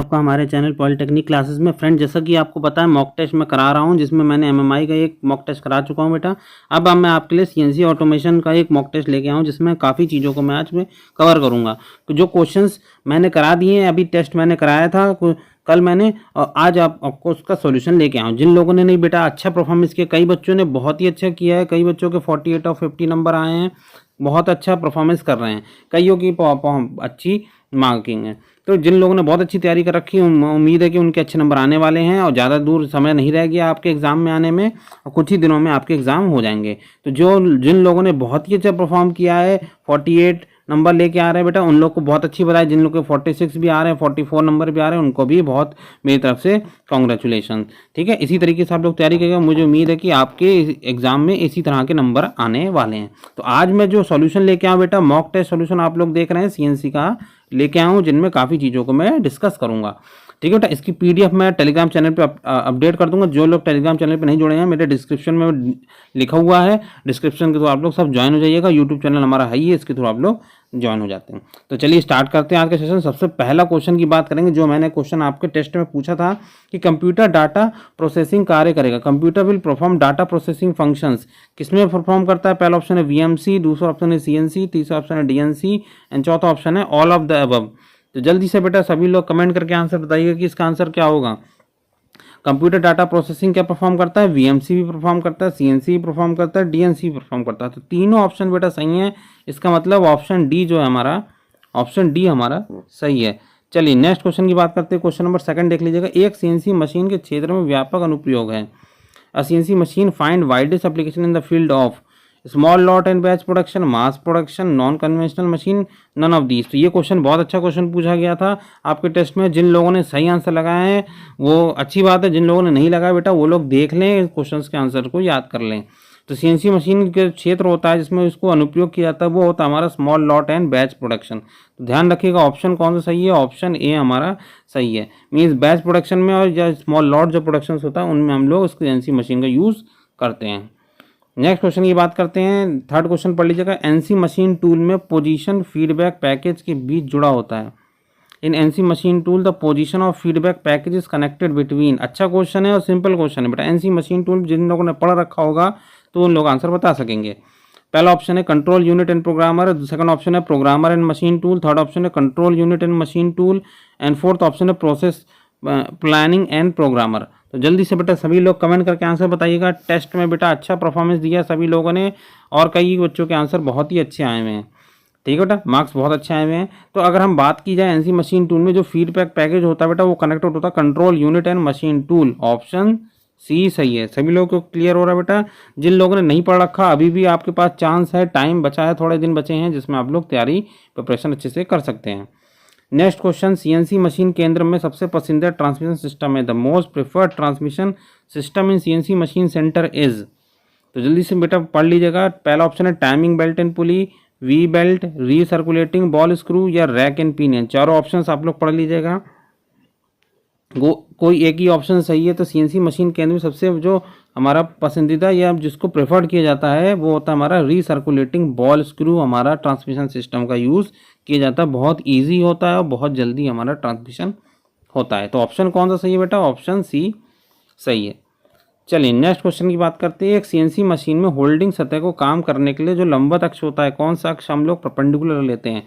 आपका हमारे channel polytechnic classes में। फ्रेंड, जैसा कि आपको पता है मॉक टेस्ट मैं करा रहा हूं, जिसमें मैंने एमएमआई का एक मॉक टेस्ट करा चुका हूं बेटा। अब मैं आपके लिए सीएनसी ऑटोमेशन का एक मॉक टेस्ट लेके आया हूं, जिसमें काफ़ी चीज़ों को मैं आज में कवर करूंगा। तो जो क्वेश्चंस मैंने करा दिए हैं, अभी टेस्ट मैंने कराया था कल मैंने, और आज आपको उसका सोल्यूशन लेके आया हूँ। जिन लोगों ने नहीं बेटा अच्छा परफॉर्मेंस किया, कई बच्चों ने बहुत ही अच्छा किया है, कई बच्चों के 48 और 50 नंबर आए हैं, बहुत अच्छा परफॉर्मेंस कर रहे हैं, कईयों की अच्छी मार्किंग है। तो जिन लोगों ने बहुत अच्छी तैयारी कर रखी है, उम्मीद है कि उनके अच्छे नंबर आने वाले हैं और ज़्यादा दूर समय नहीं रह गया आपके एग्ज़ाम में आने में, और कुछ ही दिनों में आपके एग्ज़ाम हो जाएंगे। तो जिन लोगों ने बहुत ही अच्छा परफॉर्म किया है, 48 नंबर लेके आ रहे हैं बेटा, उन लोग को बहुत अच्छी बधाई। जिन लोग के 46 भी आ रहे हैं, 44 नंबर भी आ रहे हैं, उनको भी बहुत मेरी तरफ से कॉन्ग्रेचुलेशन। ठीक है, इसी तरीके से आप लोग तैयारी करेंगे। मुझे उम्मीद है कि आपके एग्जाम में इसी तरह के नंबर आने वाले हैं। तो आज मैं जो सॉल्यूशन लेके आऊँ बेटा, मॉक टेस्ट सॉल्यूशन आप लोग देख रहे हैं, सीएनसी का लेके आऊँ, जिनमें काफ़ी चीज़ों को मैं डिस्कस करूँगा। ठीक है बेटा, इसकी पीडीएफ मैं टेलीग्राम चैनल पे अपडेट कर दूंगा। जो लोग टेलीग्राम चैनल पे नहीं जुड़े हैं, मेरे डिस्क्रिप्शन में लिखा हुआ है, डिस्क्रिप्शन के थ्रू आप लोग सब ज्वाइन हो जाइएगा। यूट्यूब चैनल हमारा है ही है, इसके थ्रू आप लोग ज्वाइन हो जाते हैं। तो चलिए स्टार्ट करते हैं आज का सेशन। सबसे पहला क्वेश्चन की बात करेंगे, जो मैंने क्वेश्चन आपके टेस्ट में पूछा था कि कंप्यूटर डाटा प्रोसेसिंग कार्य करेगा। Computer will perform data processing functions, किसमें परफॉर्म करता है? पहला ऑप्शन है वीएमसी, दूसरा ऑप्शन है सीएनसी, तीसरा ऑप्शन है डीएनसी एंड चौथा ऑप्शन है ऑल ऑफ द अबव। तो जल्दी से बेटा सभी लोग कमेंट करके आंसर बताइएगा कि इसका आंसर क्या होगा। कंप्यूटर डाटा प्रोसेसिंग क्या परफॉर्म करता है? वीएमसी भी परफॉर्म करता है, सीएनसी भी परफॉर्म करता है, डीएनसी भी परफॉर्म करता है। तो तीनों ऑप्शन बेटा सही है। इसका मतलब ऑप्शन डी जो है हमारा, ऑप्शन डी हमारा सही है। चलिए नेक्स्ट क्वेश्चन की बात करते हैं। क्वेश्चन नंबर 2 देख लीजिएगा। एक सीएनसी मशीन के क्षेत्र में व्यापक अनुप्रयोग है। A CNC machine find widest application in the field of small lot and batch production, mass production, non conventional machine, none of these. तो ये क्वेश्चन बहुत अच्छा क्वेश्चन पूछा गया था आपके टेस्ट में। जिन लोगों ने सही आंसर लगाए हैं वो अच्छी बात है, जिन लोगों ने नहीं लगाया बेटा वो लोग देख लें, क्वेश्चन के आंसर को याद कर लें। तो सीएनसी मशीन के क्षेत्र होता है जिसमें इसको अनुप्रयोग किया जाता है, वो होता है हमारा small lot and batch production. तो ध्यान रखिएगा ऑप्शन कौन सा सही है, ऑप्शन ए हमारा सही है। मीन्स बैच प्रोडक्शन में और या स्मॉल लॉट जो प्रोडक्शन होता है उनमें हम लोग सीएनसी मशीन का यूज़ करते हैं। नेक्स्ट क्वेश्चन की बात करते हैं। थर्ड क्वेश्चन पढ़ लीजिएगा। एनसी मशीन टूल में पोजीशन फीडबैक पैकेज के बीच जुड़ा होता है। In NC machine tool the position of feedback package is connected between. अच्छा क्वेश्चन है और सिंपल क्वेश्चन है बेटा। एनसी मशीन टूल जिन लोगों ने पढ़ रखा होगा तो उन लोग आंसर बता सकेंगे। पहला ऑप्शन है control unit and programmer, second option है programmer and machine tool, third option है control unit and machine tool and fourth option है प्रोसेस प्लानिंग एंड प्रोग्रामर। तो जल्दी से बेटा सभी लोग कमेंट करके आंसर बताइएगा। टेस्ट में बेटा अच्छा परफॉर्मेंस दिया सभी लोगों ने और कई बच्चों के आंसर बहुत ही अच्छे आए हुए हैं। ठीक है बेटा, मार्क्स बहुत अच्छे आए हुए हैं। तो अगर हम बात की जाए एनसी मशीन टूल में जो फीडबैक पैकेज होता है बेटा वो कनेक्टेड होता है control unit and machine tool. Option C सही है। सभी लोगों को क्लियर हो रहा है बेटा। जिन लोगों ने नहीं पढ़ रखा अभी भी आपके पास चांस है, टाइम बचा है, थोड़े दिन बचे हैं जिसमें आप लोग तैयारी प्रिपरेशन अच्छे से कर सकते हैं। Next question. सीएनसी मशीन केंद्र में सबसे पसंदीदा ट्रांसमिशन सिस्टम है। The most preferred transmission system in CNC machine centre is. तो जल्दी से बेटा पढ़ लीजिएगा। पहला ऑप्शन है timing belt and pulley, we belt, recirculating ball screw या रैक एंड पिनियन। चारों ऑप्शंस आप लोग पढ़ लीजिएगा। कोई एक ही ऑप्शन सही है। तो सीएनसी मशीन केंद्र में सबसे जो हमारा पसंदीदा या जिसको प्रेफर्ड किया जाता है वो होता है हमारा रीसर्कुलेटिंग बॉल स्क्रू। हमारा ट्रांसमिशन सिस्टम का यूज़ किया जाता है, बहुत इजी होता है और बहुत जल्दी हमारा ट्रांसमिशन होता है। तो ऑप्शन कौन सा सही है बेटा? ऑप्शन सी सही है। चलिए नेक्स्ट क्वेश्चन की बात करते हैं। एक सीएनसी मशीन में होल्डिंग सतह को काम करने के लिए जो लंबवत अक्ष होता है, कौन सा अक्ष हम लोग परपेंडिकुलर लेते हैं?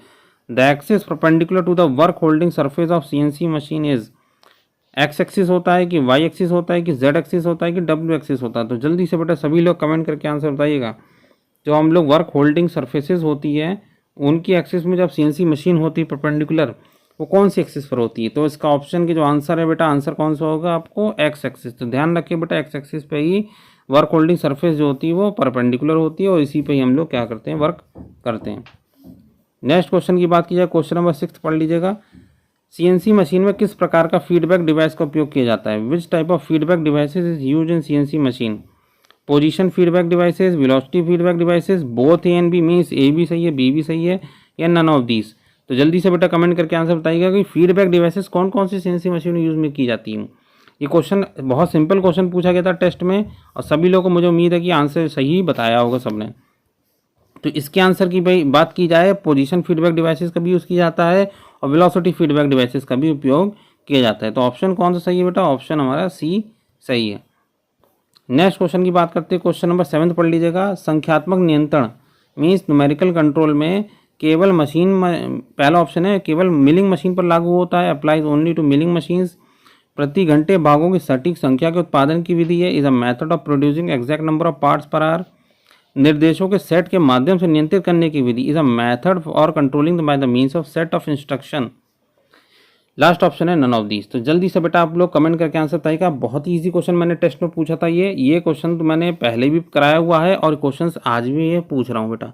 The axis perpendicular to the work holding surface of CNC machine is. X axis होता है कि वाई एक्सिस होता है कि जेड एक्सिस होता है कि डब्ल्यू एक्सिस होता है? तो जल्दी से बेटा सभी लोग कमेंट करके आंसर बताइएगा। जो हम लोग वर्क होल्डिंग सरफेसेस होती है उनकी एक्सिस में जब सीएनसी मशीन होती है परपेंडिकुलर, वो कौन सी एक्सिस पर होती है? तो इसका ऑप्शन की जो आंसर है बेटा, आंसर कौन सा होगा आपको? X axis. तो ध्यान रखिए बेटा एक्स एक्सिस पे ही वर्क होल्डिंग सरफेस जो होती है वो परपेंडिकुलर होती है और इसी पे ही हम लोग क्या करते हैं, वर्क करते हैं। नेक्स्ट क्वेश्चन की बात की जाए, क्वेश्चन नंबर 6 पढ़ लीजिएगा। सीएनसी मशीन में किस प्रकार का फीडबैक डिवाइस का उपयोग किया जाता है? Which type of feedback devices is used in CNC machine? Position feedback devices, velocity feedback devices, both A and B, means A भी सही है बी भी सही है, या नन ऑफ दीज? तो जल्दी से बेटा कमेंट करके आंसर बताइएगा कि फीडबैक डिवाइसेस कौन कौन सी सीएनसी मशीन में यूज़ में की जाती हैं। ये क्वेश्चन बहुत सिंपल क्वेश्चन पूछा गया था टेस्ट में और सभी लोगों को मुझे उम्मीद है कि आंसर सही बताया होगा सबने। तो इसके आंसर की भाई बात की जाए, पोजीशन फीडबैक डिवाइसेस का भी यूज़ किया जाता है और वेलोसिटी फीडबैक डिवाइसेस का भी उपयोग किया जाता है। तो ऑप्शन कौन सा सही है बेटा? ऑप्शन हमारा सी सही है। नेक्स्ट क्वेश्चन की बात करते हैं, क्वेश्चन नंबर 7 पढ़ लीजिएगा। संख्यात्मक नियंत्रण मीन्स न्यूमेरिकल कंट्रोल में केवल पहला ऑप्शन है केवल मिलिंग मशीन पर लागू होता है, applies only to milling machines. प्रति घंटे भागों की सटीक संख्या के उत्पादन की विधि है, is a method of producing exact number of parts per hour. निर्देशों के सेट के माध्यम से नियंत्रित करने की विधि, इज अ मेथड और controlling by the means of set of instruction. Last option है नन ऑफ दीज। तो जल्दी से बेटा आप लोग कमेंट करके आंसर बताइएगा। बहुत ही इजी क्वेश्चन मैंने टेस्ट में पूछा था। ये क्वेश्चन तो मैंने पहले भी कराया हुआ है और क्वेश्चंस आज भी ये पूछ रहा हूँ बेटा।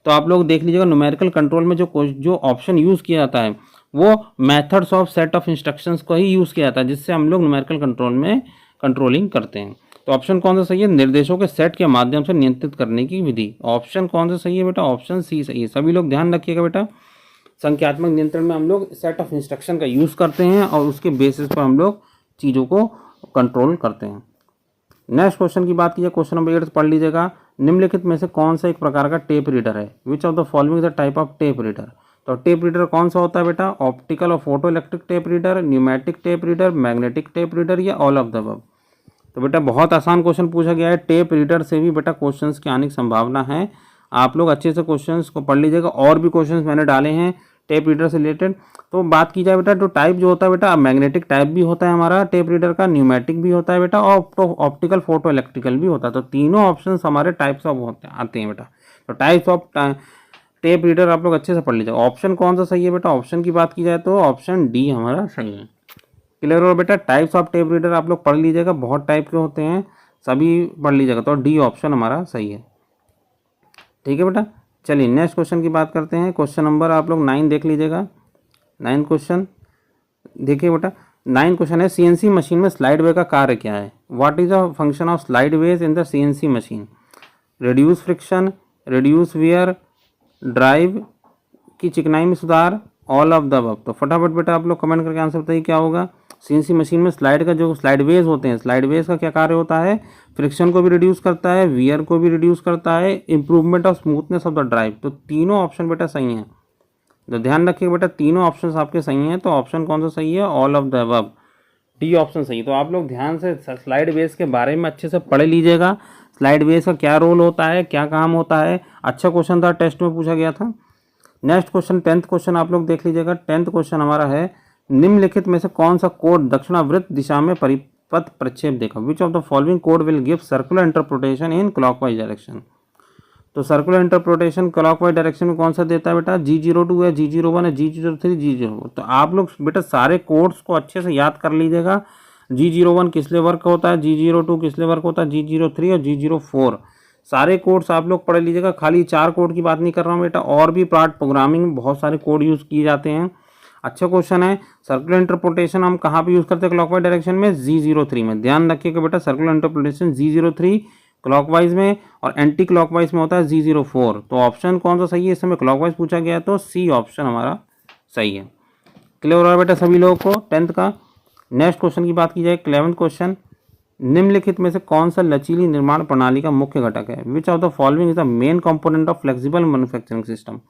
तो आप लोग देख लीजिएगा, न्यूमेरिकल कंट्रोल में जो ऑप्शन यूज़ किया जाता है वो methods of set of instructions को ही यूज़ किया जाता है, जिससे हम लोग न्यूमेरिकल कंट्रोल में कंट्रोलिंग करते हैं। तो ऑप्शन कौन सा सही है? निर्देशों के सेट के माध्यम से नियंत्रित करने की विधि। ऑप्शन कौन सा सही है बेटा? ऑप्शन सी सही है। सभी लोग ध्यान रखिएगा बेटा, संख्यात्मक नियंत्रण में हम लोग सेट ऑफ इंस्ट्रक्शन का यूज़ करते हैं और उसके बेसिस पर हम लोग चीज़ों को कंट्रोल करते हैं। नेक्स्ट क्वेश्चन की बात कीजिए, क्वेश्चन नंबर 8 पढ़ लीजिएगा। निम्नलिखित में से कौन सा एक प्रकार का टेप रीडर है? Which of the following is the type of tape reader? तो टेप रीडर कौन सा होता है बेटा? ऑप्टिकल और photo electric tape reader, pneumatic tape reader, magnetic tape reader या ऑल ऑफ द अबव? तो बेटा बहुत आसान क्वेश्चन पूछा गया है। टेप रीडर से भी बेटा क्वेश्चंस की आने की संभावना है। आप लोग अच्छे से क्वेश्चंस को पढ़ लीजिएगा। और भी क्वेश्चंस मैंने डाले हैं टेप रीडर से रिलेटेड। तो बात की जाए बेटा, तो टाइप जो होता है बेटा, मैग्नेटिक टाइप भी होता है हमारा टेप रीडर का, न्यूमेटिक भी होता है बेटा, और ऑप्टिकल फोटो इलेक्ट्रिकल भी होता है। तो तीनों ऑप्शन हमारे टाइप्स ऑफ आते हैं बेटा। तो टाइप्स ऑफ टेप रीडर आप लोग अच्छे से पढ़ लीजिएगा। ऑप्शन कौन सा सही है बेटा? ऑप्शन की बात की जाए तो ऑप्शन डी हमारा सही है। क्लियर हो बेटा? टाइप्स ऑफ टेप रीडर आप लोग पढ़ लीजिएगा, बहुत टाइप के होते हैं, सभी पढ़ लीजिएगा। तो डी ऑप्शन हमारा सही है। ठीक है बेटा, चलिए नेक्स्ट क्वेश्चन की बात करते हैं। क्वेश्चन नंबर आप लोग 9 देख लीजिएगा। 9 क्वेश्चन देखिए बेटा। 9 क्वेश्चन है, सीएनसी मशीन में स्लाइड वे का कार्य क्या है? What is the function of slide ways in the CNC machine? Reduce friction, reduce wear, drive की चिकनाई में सुधार, ऑल ऑफ द अबव? तो फटाफट बेटा आप लोग कमेंट करके आंसर बताइए क्या होगा। सीएनसी मशीन में स्लाइड का जो स्लाइड वेज होते हैं, स्लाइड वेज का क्या कार्य होता है? फ्रिक्शन को भी रिड्यूस करता है, वियर को भी रिड्यूस करता है, improvement of smoothness of the drive. तो तीनों ऑप्शन बेटा सही हैं। तो ध्यान रखिएगा बेटा, तीनों ऑप्शन आपके सही हैं। तो ऑप्शन कौन सा सही है? All of the above, D option सही है। तो आप लोग ध्यान से स्लाइड वेज के बारे में अच्छे से पढ़ लीजिएगा। स्लाइड वेज का क्या रोल होता है, क्या काम होता है। अच्छा क्वेश्चन था, टेस्ट में पूछा गया था। नेक्स्ट क्वेश्चन 10th क्वेश्चन आप लोग देख लीजिएगा। 10th क्वेश्चन हमारा है, निम्नलिखित में से कौन सा कोड दक्षिणावृत्त दिशा में परिपथ प्रक्षेप देगा? विच of the following code will give circular interpretation in clockwise direction? तो सर्कुलर इंटरप्रिटेशन क्लॉकवाइज डायरेक्शन में कौन सा देता है बेटा? G02 है, G01 है, G03, G04। तो आप लोग बेटा सारे कोड्स को अच्छे से याद कर लीजिएगा। G01 किस लिए वर्क होता है, G02 किस लिए वर्क होता है, G03 और G04 सारे कोड्स आप लोग पढ़ लीजिएगा। खाली 4 कोड की बात नहीं कर रहा हूँ बेटा, और भी पार्ट प्रोग्रामिंग में बहुत सारे कोड यूज़ किए जाते हैं। अच्छा क्वेश्चन है। सर्कुलर इंटरप्रिटेशन हम कहाँ पे यूज़ करते हैं क्लॉकवाइज डायरेक्शन में? G03 में। ध्यान रखिएगा बेटा, सर्कुलर इंटरप्रिटेशन G03 क्लॉकवाइज में और एंटी क्लॉकवाइज में होता है G04। तो ऑप्शन कौन सा सही है? इस समय क्लॉकवाइज पूछा गया है तो सी ऑप्शन हमारा सही है। क्लियर हो रहा है बेटा सभी लोगों को 10th का। नेक्स्ट क्वेश्चन की बात की जाए, 11th क्वेश्चन, निम्नलिखित में से कौन सा लचीली निर्माण प्रणाली का मुख्य घटक है? Which of the following is the main component of flexible manufacturing system?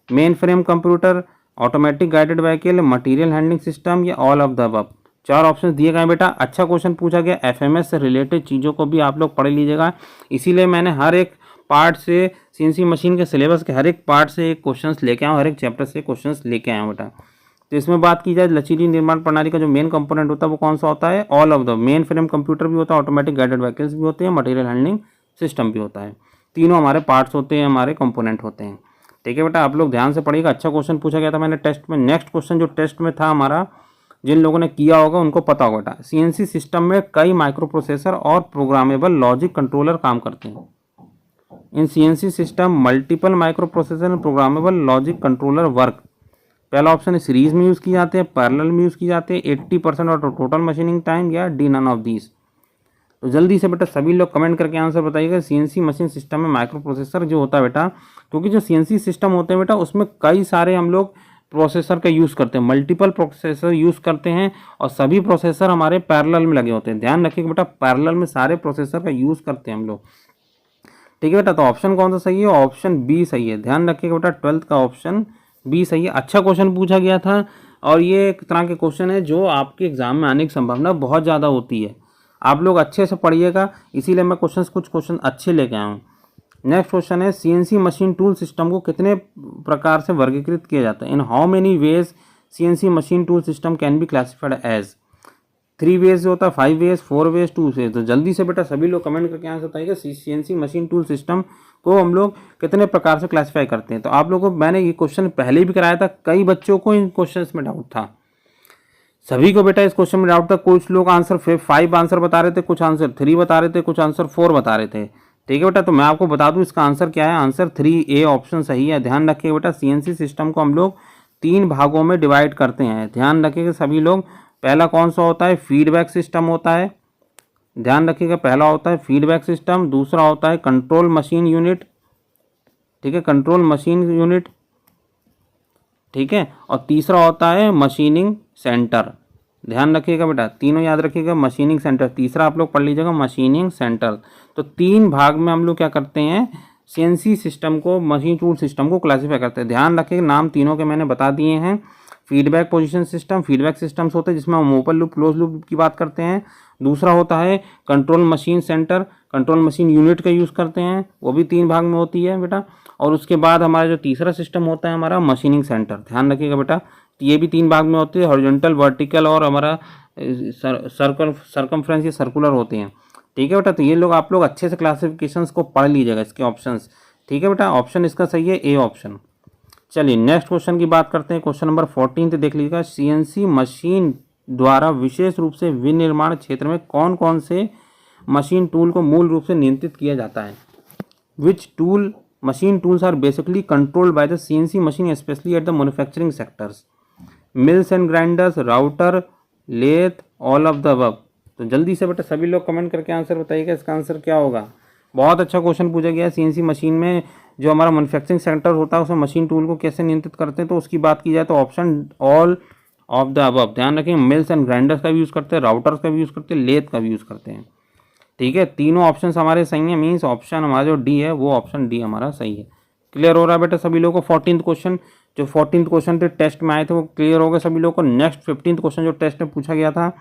Main frame computer, automatic guided vehicle, material handling system या all of the above? 4 option दिए गए बेटा। अच्छा क्वेश्चन पूछा गया, एफएमएस से रिलेटेड चीज़ों को भी आप लोग पढ़ लीजिएगा। इसीलिए मैंने हर एक पार्ट से सीएनसी मशीन के सिलेबस के हर एक पार्ट से एक क्वेश्चंस लेके आया हूँ, हर एक चैप्टर से क्वेश्चंस लेके आया हूँ बेटा। तो इसमें बात की जाए लचीली निर्माण प्रणाली का जो मेन कंपोनेंट होता है वो कौन सा होता है? All of the. Main frame computer भी होता है, ऑटोमेटिक गाइडेड व्हीकल्स भी होते हैं, मटेरियल हैंडलिंग सिस्टम भी होता है। तीनों हमारे पार्ट्स होते हैं, हमारे कंपोनेंट होते हैं। ठीक है बेटा, आप लोग ध्यान से पढ़िएगा। अच्छा क्वेश्चन पूछा गया था मैंने टेस्ट में। नेक्स्ट क्वेश्चन जो टेस्ट में था हमारा, जिन लोगों ने किया होगा उनको पता होगा बेटा, सीएनसी सिस्टम में कई माइक्रो प्रोसेसर और प्रोग्रामेबल लॉजिक कंट्रोलर काम करते हैं। इन CNC system multiple micro processor and programmable logic controller work. पहला ऑप्शन है सीरीज में यूज़ किए जाते हैं, पैरेलल में यूज़ किए जाते हैं, 80% ऑफ टोटल मशीनिंग टाइम, या डी नन ऑफ दीज? तो जल्दी से बेटा सभी लोग कमेंट करके आंसर बताइएगा। सीएनसी मशीन सिस्टम में माइक्रो प्रोसेसर जो होता है बेटा, क्योंकि जो सीएनसी सिस्टम होते हैं बेटा उसमें कई सारे हम लोग प्रोसेसर का यूज़ करते हैं, मल्टीपल प्रोसेसर यूज़ करते हैं और सभी प्रोसेसर हमारे पैरेलल में लगे होते हैं। ध्यान रखिएगा बेटा, पैरेलल में सारे प्रोसेसर का यूज़ करते हैं हम लोग। ठीक है बेटा, तो ऑप्शन कौन सा सही है? ऑप्शन बी सही है। ध्यान रखिएगा बेटा, 12th का ऑप्शन बी सही है। अच्छा क्वेश्चन पूछा गया था और ये एक तरह के क्वेश्चन है जो आपके एग्जाम में आने की संभावना बहुत ज़्यादा होती है। आप लोग अच्छे से पढ़िएगा, इसीलिए मैं कुछ क्वेश्चन अच्छे लेके आया हूँ। नेक्स्ट क्वेश्चन है सीएनसी मशीन टूल सिस्टम को कितने प्रकार से वर्गीकृत किया जाता है? In how many ways CNC machine tool system can be classified as? 3 ways होता है, 5 वेज, 4 वेज, 2 वेज। तो जल्दी से बेटा सभी लोग कमेंट करके आंसर बताइएगा सीएनसी मशीन टूल सिस्टम को हम लोग कितने प्रकार से क्लासीफाई करते हैं। तो आप लोगों को मैंने ये क्वेश्चन पहले भी कराया था, कई बच्चों को इन क्वेश्चन में डाउट था, सभी को बेटा इस क्वेश्चन में डाउट था। कुछ लोग आंसर 5 आंसर बता रहे थे, कुछ आंसर 3 बता रहे थे, कुछ आंसर 4 बता रहे थे। ठीक है बेटा, तो मैं आपको बता दूं इसका आंसर क्या है। आंसर 3A ऑप्शन सही है। ध्यान रखिएगा बेटा सीएनसी सिस्टम को हम लोग 3 भागों में डिवाइड करते हैं। ध्यान रखिएगा सभी लोग, पहला कौन सा होता है? फीडबैक सिस्टम होता है। ध्यान रखिएगा पहला होता है फीडबैक सिस्टम, दूसरा होता है कंट्रोल मशीन यूनिट। ठीक है, कंट्रोल मशीन यूनिट। ठीक है, और तीसरा होता है मशीनिंग सेंटर। ध्यान रखिएगा बेटा, तीनों याद रखिएगा। मशीनिंग सेंटर तीसरा आप लोग पढ़ लीजिएगा, मशीनिंग सेंटर। तो 3 भाग में हम लोग क्या करते हैं, सीएनसी सिस्टम को, मशीन टूल सिस्टम को क्लासीफाई करते हैं। ध्यान रखिएगा नाम तीनों के मैंने बता दिए हैं। Feedback position system, feedback systems होते हैं जिसमें हम ओपन लूप, क्लोज लूप की बात करते हैं। दूसरा होता है control machine centre, control machine unit का यूज़ करते हैं, वो भी 3 भाग में होती है बेटा। और उसके बाद हमारा जो तीसरा सिस्टम होता है हमारा मशीनिंग सेंटर। ध्यान रखिएगा बेटा, ये भी 3 भाग में होती है, हॉरिजॉन्टल, वर्टिकल और हमारा सर्कमफ्रेंस या सर्कुलर होते हैं। ठीक है बेटा, तो ये लोग आप लोग अच्छे से क्लासिफिकेशंस को पढ़ लीजिएगा, इसके ऑप्शंस। ठीक है बेटा, ऑप्शन इसका सही है, ए ऑप्शन। चलिए नेक्स्ट क्वेश्चन की बात करते हैं। क्वेश्चन नंबर 14 देख लीजिएगा। सीएनसी मशीन द्वारा विशेष रूप से विनिर्माण क्षेत्र में कौन कौन से मशीन टूल को मूल रूप से नियंत्रित किया जाता है? Which tool machine tools are basically controlled by the CNC machine specially at the manufacturing sectors? Mills and grinders, router, lathe, all of the above. तो जल्दी से बेटा सभी लोग कमेंट करके आंसर बताइएगा, इसका आंसर क्या होगा। बहुत अच्छा क्वेश्चन पूछा गया है। सीएनसी मशीन में जो हमारा मैन्युफैक्चरिंग सेक्टर होता है उसमें मशीन टूल को कैसे नियंत्रित करते हैं, तो उसकी बात की जाए तो option all of the above. ध्यान रखें, मिल्स एंड ग्राइंडर्स का भी यूज़ करते हैं, राउटर्स का भी यूज़ करते हैं, लेथ का भी यूज़ करते हैं। ठीक है, तीनों ऑप्शन हमारे सही है, मीन्स ऑप्शन हमारा जो डी है वो ऑप्शन डी हमारा सही है। क्लियर हो रहा है बेटा सभी लोगों को? 14th क्वेश्चन, जो 14th क्वेश्चन थे टेस्ट में आए थे वो क्लियर हो गए सभी लोगों को। नेक्स्ट 15th क्वेश्चन जो टेस्ट में पूछा गया था,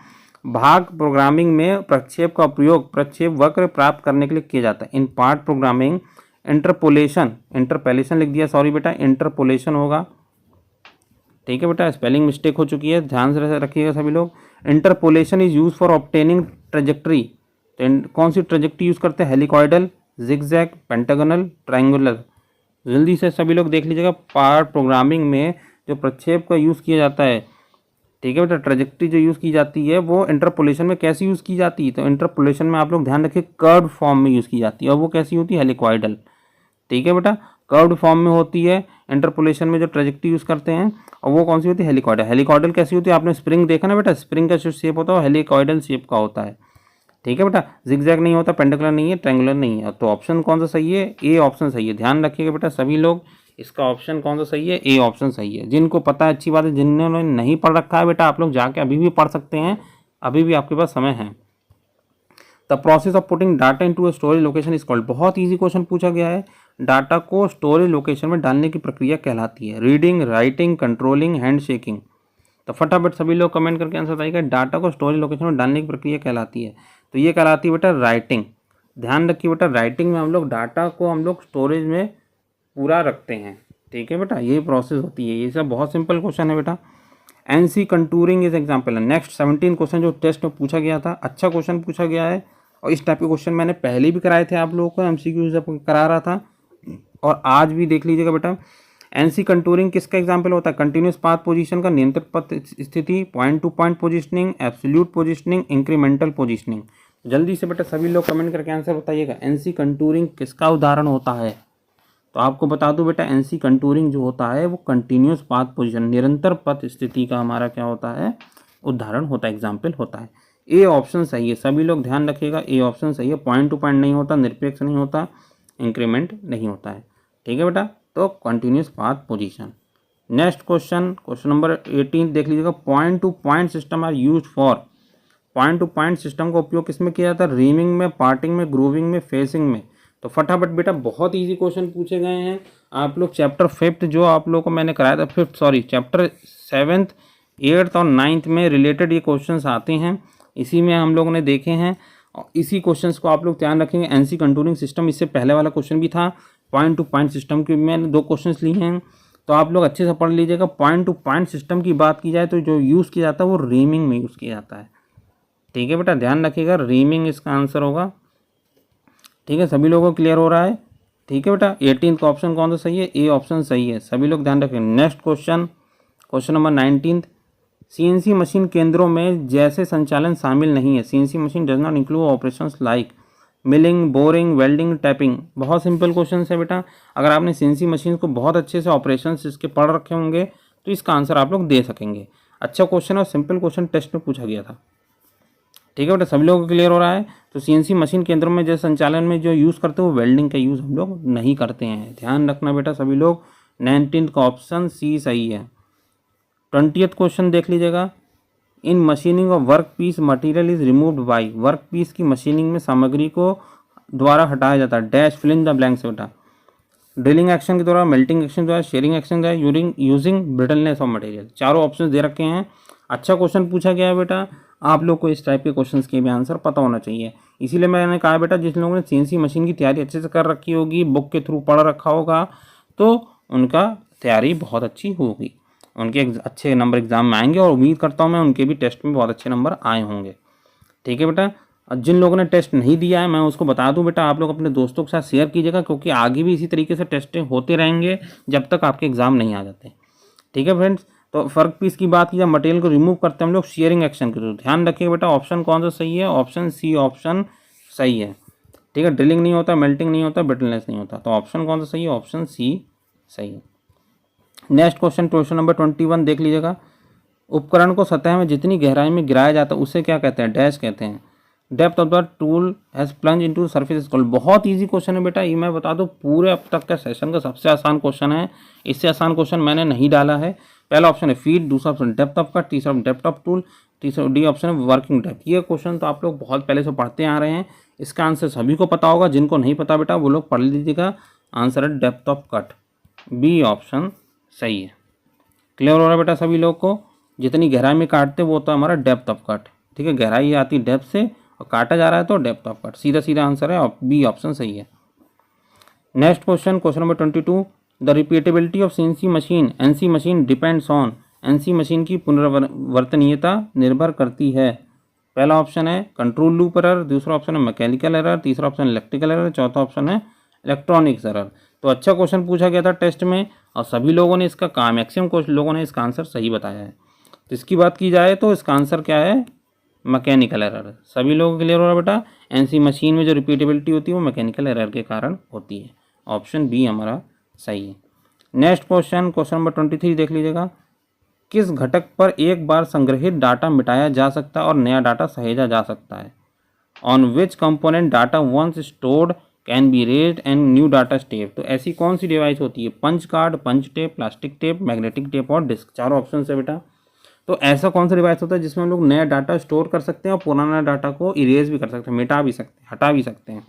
भाग प्रोग्रामिंग में प्रक्षेप का उपयोग प्रक्षेप वक्र प्राप्त करने के लिए किया जाता है। इन पार्ट प्रोग्रामिंग इंटरपोलेशन लिख दिया, सॉरी बेटा, इंटरपोलेशन होगा। ठीक है बेटा, स्पेलिंग मिस्टेक हो चुकी है, ध्यान से रखिएगा सभी लोग। Interpolation is use for obtaining trajectory. तो कौन सी ट्रेजेक्ट्री यूज़ करते हैं? हेलिकॉइडल, जिगजैग, पेंटागोनल, ट्रायंगुलर। जल्दी से सभी लोग देख लीजिएगा, पार्ट प्रोग्रामिंग में जो प्रक्षेप का यूज़ किया जाता है, ठीक है बेटा, ट्रेजेक्ट्री जो यूज़ की जाती है वो इंटरपोलेशन में कैसे यूज़ की जाती है? तो इंटरपोलेशन में आप लोग ध्यान रखिए कर्व्ड फॉर्म में यूज़ की जाती है, और वो कैसी होती है? हेलिकॉइडल। ठीक है बेटा, कर्व्ड फॉर्म में होती है इंटरपोलेशन में जो ट्रेजेक्ट्री यूज़ करते हैं, और वो कौन सी होती है? हेलिकॉइडल। हेलिकॉइडल कैसी होती है? आपने स्प्रिंग देखा ना बेटा, स्प्रिंग का जो शेप होता है वो हेलिकॉइडल शेप का होता है। ठीक है बेटा, जिगजैग नहीं होता, पेंटागोनल नहीं है, ट्रायंगुलर नहीं है। तो ऑप्शन कौन सा सही है? ए ऑप्शन सही है। ध्यान रखिएगा बेटा सभी लोग, इसका ऑप्शन कौन सा सही है? ए ऑप्शन सही है। जिनको पता है अच्छी बात है, जिन्होंने नहीं पढ़ रखा है बेटा आप लोग जाके अभी भी पढ़ सकते हैं, अभी भी आपके पास समय है। The process of putting data into a storage location is called. बहुत ईजी क्वेश्चन पूछा गया है। डाटा को स्टोरेज लोकेशन में डालने की प्रक्रिया कहलाती है। Reading, writing, controlling, hand shaking. तो फटाफट सभी लोग कमेंट करके आंसर बताइएगा, डाटा को स्टोरेज लोकेशन में डालने की प्रक्रिया कहलाती है। तो ये कहलाती है बेटा राइटिंग। ध्यान रखिए बेटा, राइटिंग में हम लोग डाटा को हम लोग स्टोरेज में पूरा रखते हैं। ठीक है बेटा, ये प्रोसेस होती है। ये सब बहुत सिंपल क्वेश्चन है बेटा। एनसी कंटूरिंग इज एग्जाम्पल है। नेक्स्ट 17 क्वेश्चन जो टेस्ट में पूछा गया था, अच्छा क्वेश्चन पूछा गया है, और इस टाइप के क्वेश्चन मैंने पहले भी कराए थे आप लोगों को, एमसीक्यू जब करा रहा था, और आज भी देख लीजिएगा बेटा। एनसी कंटूरिंग किसका एग्जाम्पल होता है? कंटिन्यूस पाथ पोजीशन का, नियंत्रित पथ स्थिति, point to point positioning, absolute positioning, incremental positioning. जल्दी से बेटा सभी लोग कमेंट करके आंसर बताइएगा, एनसी कंटूरिंग किसका उदाहरण होता है? तो आपको बता दूं बेटा, एनसी कंटूरिंग जो होता है वो कंटिन्यूस पाथ पोजीशन, निरंतर पथ स्थिति का हमारा क्या होता है? उदाहरण होता है, एग्जाम्पल होता है। ए ऑप्शन सही है, सभी लोग ध्यान रखिएगा, ए ऑप्शन सही है। पॉइंट टू पॉइंट नहीं होता, निरपेक्ष नहीं होता, इंक्रीमेंट नहीं होता है। ठीक है बेटा, तो continuous path position. Next question, question number 18 देख लीजिएगा। Point to point system are use for. Point to point system का उपयोग किसमें किया जाता है? रीमिंग में, पार्टिंग में, ग्रूविंग में, फेसिंग में। तो फटाफट बेटा बहुत इजी क्वेश्चन पूछे गए हैं। आप लोग चैप्टर 5th जो आप लोगों को मैंने कराया था, चैप्टर 7th 8th और 9th में रिलेटेड ये क्वेश्चंस आते हैं, इसी में हम लोगों ने देखे हैं। इसी क्वेश्चंस को आप लोग ध्यान रखेंगे। एनसी कंटूरिंग सिस्टम, इससे पहले वाला क्वेश्चन भी था। पॉइंट टू पॉइंट सिस्टम के मैंने 2 क्वेश्चंस लिए हैं, तो आप लोग अच्छे से पढ़ लीजिएगा। पॉइंट टू पॉइंट सिस्टम की बात की जाए तो जो यूज़ किया जाता है वो रीमिंग में यूज़ किया जाता है। ठीक है बेटा, ध्यान रखिएगा, रीमिंग इसका आंसर होगा। ठीक है, सभी लोगों को क्लियर हो रहा है? ठीक है बेटा, 18th का ऑप्शन कौन सा सही है? ए ऑप्शन सही है, सभी लोग ध्यान रखें। Next question, question number 19, CNC machine केंद्रों में जैसे संचालन शामिल नहीं है। CNC machine does not include operations like milling, boring, welding, tapping. बहुत सिंपल क्वेश्चन है बेटा। अगर आपने सीएनसी मशीन को बहुत अच्छे से ऑपरेशंस इसके पढ़ रखे होंगे तो इसका आंसर आप लोग दे सकेंगे। अच्छा क्वेश्चन और सिंपल क्वेश्चन टेस्ट में पूछा गया था। ठीक है बेटा, सभी लोगों को क्लियर हो रहा है? तो सीएनसी मशीन केंद्रों में जैसे संचालन में जो यूज़ करते हैं वो वेल्डिंग का यूज़ हम लोग नहीं करते हैं। ध्यान रखना बेटा सभी लोग। 19th का ऑप्शन सी सही है। 20th क्वेश्चन देख लीजिएगा। In machining of work piece material is removed by. Work piece की मशीनिंग में सामग्री को द्वारा हटाया जाता है। Dash, fill in the blanks बेटा। ड्रिलिंग एक्शन के द्वारा, मेल्टिंग एक्शन के द्वारा, शेयरिंग एक्शन के द्वारा, यूजिंग ब्रिटलनेस ऑफ मटेरियल। चारों ऑप्शन दे रखे हैं। अच्छा क्वेश्चन पूछा गया है बेटा, आप लोग को इस टाइप के क्वेश्चंस के भी आंसर पता होना चाहिए। इसीलिए मैंने कहा बेटा, जिन लोगों ने सीएनसी मशीन की तैयारी अच्छे से कर रखी होगी, बुक के थ्रू पढ़ रखा होगा, तो उनका तैयारी बहुत अच्छी होगी, उनके अच्छे नंबर एग्जाम में आएंगे और उम्मीद करता हूँ मैं उनके भी टेस्ट में बहुत अच्छे नंबर आए होंगे। ठीक है बेटा, जिन लोगों ने टेस्ट नहीं दिया है मैं उसको बता दूं बेटा, आप लोग अपने दोस्तों के साथ शेयर कीजिएगा, क्योंकि आगे भी इसी तरीके से टेस्टें होते रहेंगे जब तक आपके एग्जाम नहीं आ जाते। ठीक है फ्रेंड्स, तो वर्क पीस की बात की जाए, मटेरियल को रिमूव करते हैं हम लोग शेयरिंग एक्शन के थ्रू। ध्यान रखिए बेटा, ऑप्शन कौन सा सही है? ऑप्शन सी ऑप्शन सही है। ठीक है, ड्रिलिंग नहीं होता, मेल्टिंग नहीं होता, ब्रिटलनेस नहीं होता, तो ऑप्शन कौन सा सही है? ऑप्शन सी सही है। नेक्स्ट क्वेश्चन, क्वेश्चन नंबर 21 देख लीजिएगा। उपकरण को सतह में जितनी गहराई में गिराया जाता है उसे क्या कहते हैं? डैश कहते हैं। Depth of the tool has plunge into surface is called. बहुत इजी क्वेश्चन है बेटा, ये मैं बता दूं पूरे अब तक का सेशन का सबसे आसान क्वेश्चन है। इससे आसान क्वेश्चन मैंने नहीं डाला है। पहला ऑप्शन है फीड, दूसरा ऑप्शन डेप्थ ऑफ कट, तीसरा डेप्थ ऑफ टूल, तीसरा डी ऑप्शन है वर्किंग डेप्थ। ये क्वेश्चन तो आप लोग बहुत पहले से पढ़ते आ रहे हैं, इसका आंसर सभी को पता होगा। जिनको नहीं पता बेटा वो लोग पढ़ लीजिएगा। आंसर है depth of cut, B option सही है। क्लियर हो रहा है बेटा सभी लोग को? जितनी गहराई में काटते वो होता है हमारा डेप्थ ऑफ कट। ठीक है, गहराई आती है डेप्थ से और काटा जा रहा है तो डेप्थ ऑफ कट, सीधा सीधा आंसर है, बी ऑप्शन सही है। Next question, question number 22, the repeatability of CNC machine NC machine depends on. NC machine की पुनरावर्तनीयता निर्भर करती है। पहला ऑप्शन है कंट्रोल लूप एरर, दूसरा ऑप्शन है मैकेनिकल एरर, तीसरा ऑप्शन इलेक्ट्रिकल एरर, चौथा ऑप्शन है इलेक्ट्रॉनिक्स एरर। तो अच्छा क्वेश्चन पूछा गया था टेस्ट में और सभी लोगों ने इसका मैक्सिमम कुछ लोगों ने इसका आंसर सही बताया है। तो इसकी बात की जाए तो इसका आंसर क्या है? Mechanical error. सभी लोगों को क्लियर हो रहा है बेटा? एनसी मशीन में जो रिपीटेबिलिटी होती है वो मैकेनिकल एरर के कारण होती है। ऑप्शन बी हमारा सही है। नेक्स्ट क्वेश्चन, क्वेश्चन नंबर 23 देख लीजिएगा। किस घटक पर एक बार संग्रहित डाटा मिटाया जा सकता है और नया डाटा सहेजा जा सकता है? On which component data once stored can be raised and new data step. तो ऐसी कौन सी डिवाइस होती है? Punch card, punch tape, plastic tape, magnetic tape और डिस्क। चारों ऑप्शन है बेटा। तो ऐसा कौन सा डिवाइस होता है जिसमें हम लोग नया डाटा स्टोर कर सकते हैं और पुराना डाटा को इरेज भी कर सकते हैं, मिटा भी सकते हैं, हटा भी सकते हैं।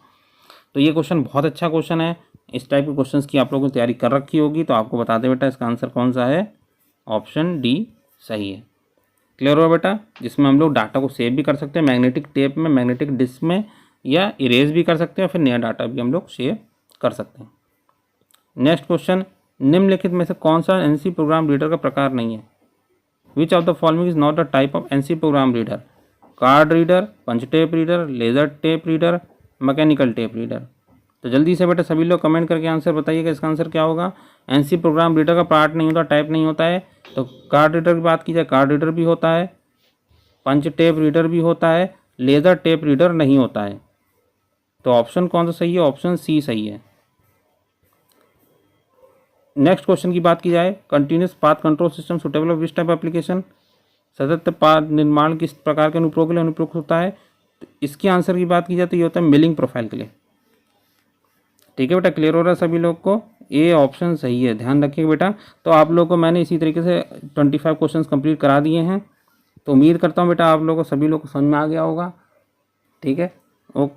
तो ये क्वेश्चन बहुत अच्छा क्वेश्चन है। इस टाइप के क्वेश्चंस की आप लोगों ने तैयारी कर रखी होगी तो आपको बता दे बेटा इसका आंसर कौन सा है? ऑप्शन डी सही है। क्लियर हो बेटा? जिसमें हम लोग डाटा को सेव भी कर सकते हैं मैग्नेटिक टेप में, मैग्नेटिक डिस्क में, या इरेज भी कर सकते हैं, फिर नया डाटा भी हम लोग सेव कर सकते हैं। नेक्स्ट क्वेश्चन, निम्नलिखित में से कौन सा एनसी प्रोग्राम रीडर का प्रकार नहीं है? Which of the following is not a type of NC program reader? Card reader, punch tape reader, laser tape reader, mechanical tape reader. तो जल्दी से बेटा सभी लोग कमेंट करके आंसर बताइएगा इसका आंसर क्या होगा। एनसी प्रोग्राम रीडर का पार्ट नहीं होता, टाइप नहीं होता है। तो कार्ड रीडर की बात की जाए, कार्ड रीडर भी होता है, पंच टेप रीडर भी होता है, लेजर टेप रीडर नहीं होता है। तो ऑप्शन कौन सा सही है? ऑप्शन सी सही है। नेक्स्ट क्वेश्चन की बात की जाए, continuous path control system suitable of which type application? सतत पाथ निर्माण किस प्रकार के अनुप्रयोग के लिए अनुप्रयुक्त होता है? तो इसके आंसर की बात की जाए तो ये होता है मिलिंग प्रोफाइल के लिए। ठीक है बेटा, क्लियर हो रहा है सभी लोग को? ए ऑप्शन सही है, ध्यान रखिएगा बेटा। तो आप लोगों को मैंने इसी तरीके से 25 क्वेश्चन कंप्लीट करा दिए हैं। तो उम्मीद करता हूँ बेटा आप लोगों को सभी लोग को समझ में आ गया होगा। ठीक है, ओके।